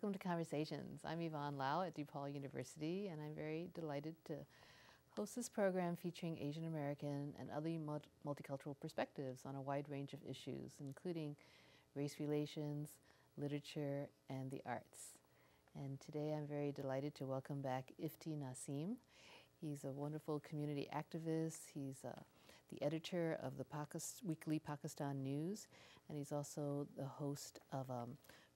Welcome to Conversations. I'm Yvonne Lau at DePaul University, and I'm very delighted to host this program featuring Asian American and other multicultural perspectives on a wide range of issues, including race relations, literature, and the arts. And today I'm very delighted to welcome back Ifti Naseem. He's a wonderful community activist. He's the editor of the weekly Pakistan News, and he's also the host of a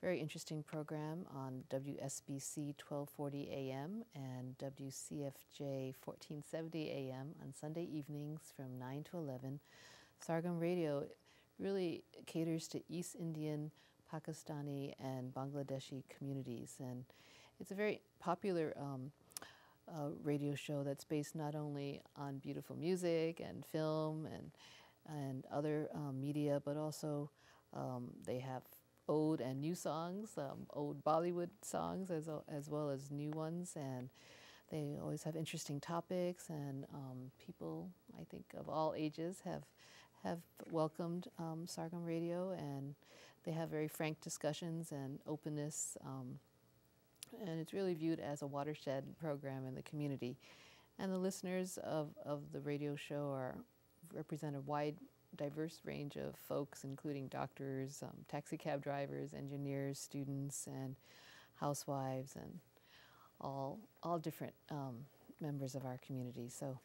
very interesting program on WSBC 1240 AM and WCFJ 1470 AM on Sunday evenings from 9 to 11. Sargam Radio really caters to East Indian, Pakistani, and Bangladeshi communities, and it's a very popular radio show that's based not only on beautiful music and film and other media, but also they have old and new songs, old Bollywood songs as well as new ones, and they always have interesting topics, and people, I think, of all ages have welcomed Sargam Radio, and they have very frank discussions and openness. And it's really viewed as a watershed program in the community. And the listeners of the radio show represent a wide, diverse range of folks, including doctors, taxi cab drivers, engineers, students, and housewives, and all different members of our community. So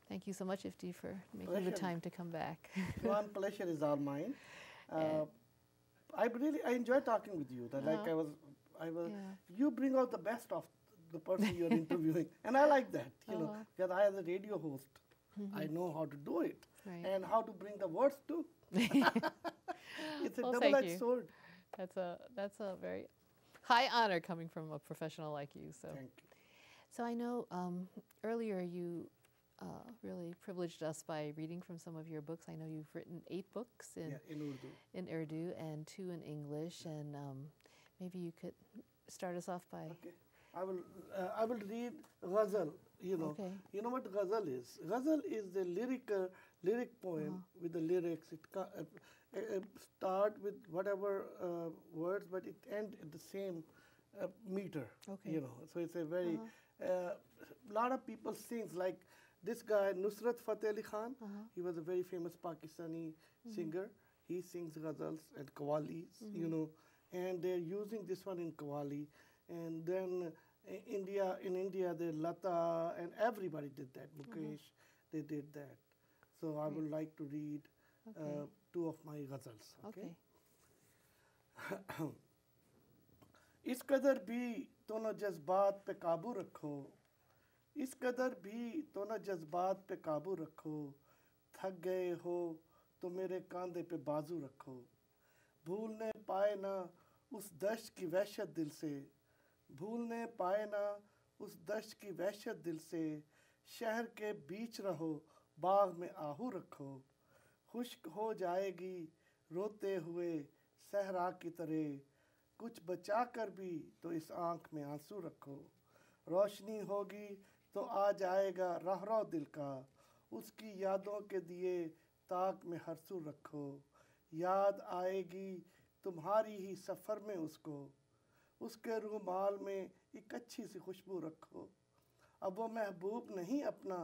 thank you so much, Ifti, for making the time to come back. One pleasure is all mine. I enjoy talking with you. You bring out the best of the person you're interviewing, and I like that, know, because I, as a radio host, I know how to do it, and how to bring the words too. It's a double-edged sword. That's a very high honor coming from a professional like you. So, thank you. So I know earlier you really privileged us by reading from some of your books. I know you've written 8 books in Urdu and 2 in English, and maybe you could start us off by. Okay. I will read ghazal. You know, you know what ghazal is? Ghazal is the lyric poem with the lyrics. It start with whatever words, but it end at the same meter. Okay. You know, so it's a very lot of people sings like this guy Nusrat Fateh Ali Khan. He was a very famous Pakistani singer. He sings ghazals and qawwalis. You know. And they're using this one in Qawwali. And then in India, the Lata and everybody did that. Mukesh, they did that. So I would like to read 2 of my ghazals. Okay. इस कदर भी तो न जज्बात पे काबू रखो, इस कदर भी तो न जज्बात पे काबू रखो, थक गए हो तो मेरे कांधे पे बाजू रखो, भूलने पाए ना उस दश्त की वहशत दिल से, भूलने पाए ना उस दश्त की वहशत दिल से, शहर के बीच रहो बाग में आहू रखो, खुश्क हो जाएगी रोते हुए सहरा की तरह, कुछ बचा कर भी तो इस आँख में आंसू रखो, रोशनी होगी तो आ जाएगा रहरो दिल का, उसकी यादों के दिए ताक में हरसू रखो, याद आएगी तुम्हारी ही सफ़र में उसको, उसके रुमाल में एक अच्छी सी खुशबू रखो, अब वो महबूब नहीं अपना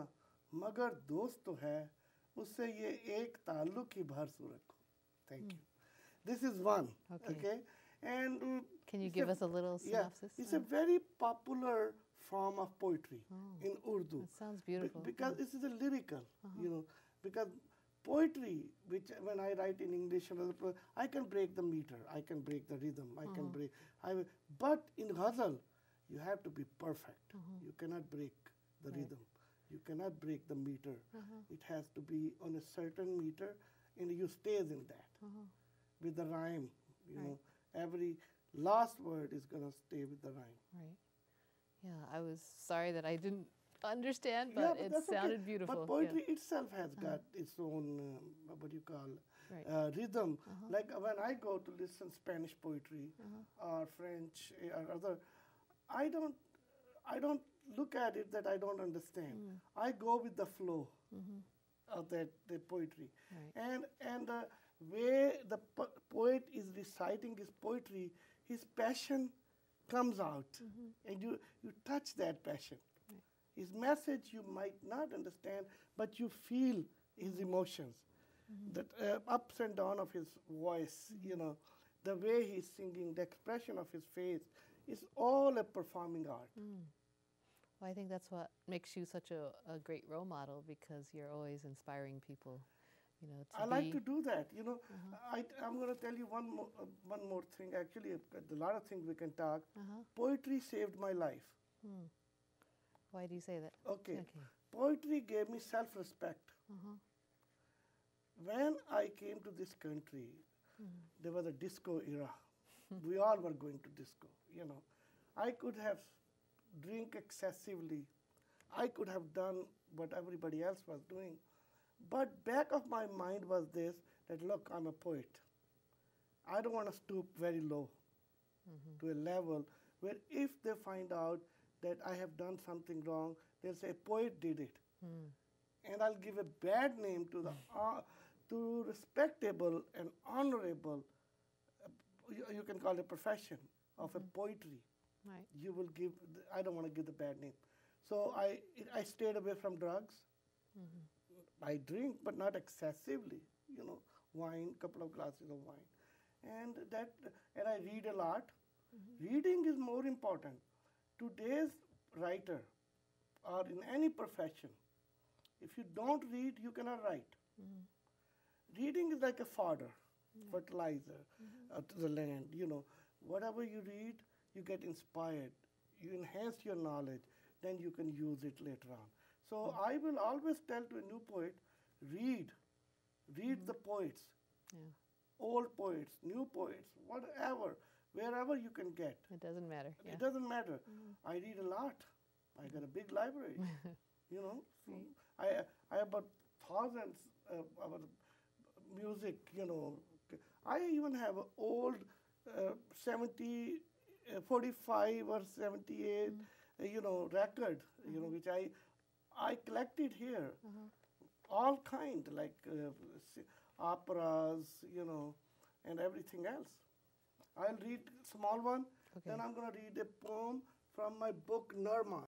मगर दोस्त तो है, उससे ये एक ताल्लुक ही भरसू रखो. Thank you. This is one. Okay. And can you give us a little synopsis? Yeah, it's a very popular form of poetry in Urdu. That sounds beautiful. Because this is a lyrical, you know, because poetry, which when I write in English, I can break the meter, I can break the rhythm, I can break. But in ghazal, you have to be perfect. You cannot break the rhythm. You cannot break the meter. It has to be on a certain meter, and you stays in that with the rhyme. You know, every last word is gonna stay with the rhyme. Right. Yeah, I was sorry that I didn't understand, but it sounded beautiful. But poetry itself has got its own, what do you call, rhythm. Like when I go to listen Spanish poetry or French or other, I don't look at it that I don't understand. I go with the flow of the poetry. And the way the poet is reciting his poetry, his passion comes out, and you touch that passion. Right. His message you might not understand, but you feel his emotions, the ups and downs of his voice, the way he's singing, the expression of his face, is all a performing art. Well, I think that's what makes you such a great role model, because you're always inspiring people, to I like be. to do that. I'm going to tell you one more thing. Actually, a lot of things we can talk. Poetry saved my life. Why do you say that? Okay. Poetry gave me self-respect. When I came to this country, there was a disco era. We all were going to disco, I could have drink excessively. I could have done what everybody else was doing. But back of my mind was this, that look, I'm a poet. I don't want to stoop very low to a level where if they find out that I have done something wrong, they'll say, poet did it. And I'll give a bad name to the to respectable and honorable, you can call it profession of a poetry. Right. You will give, I don't want to give the bad name. So I stayed away from drugs. I drink, but not excessively, wine, couple of glasses of wine. And I read a lot. Reading is more important. Today's writer, or in any profession, if you don't read, you cannot write. Reading is like a fodder, fertilizer to the land. Whatever you read, you get inspired. You enhance your knowledge, then you can use it later on. So I will always tell to a new poet, read the poets, old poets, new poets, whatever, wherever you can get. It doesn't matter. Yeah. It doesn't matter. I read a lot. I got a big library. I have about thousands of music. I even have an old 45 or 78, record, which I collected here. All kind, like operas, and everything else. I'll read small one, then I'm going to read a poem from my book, Nirma.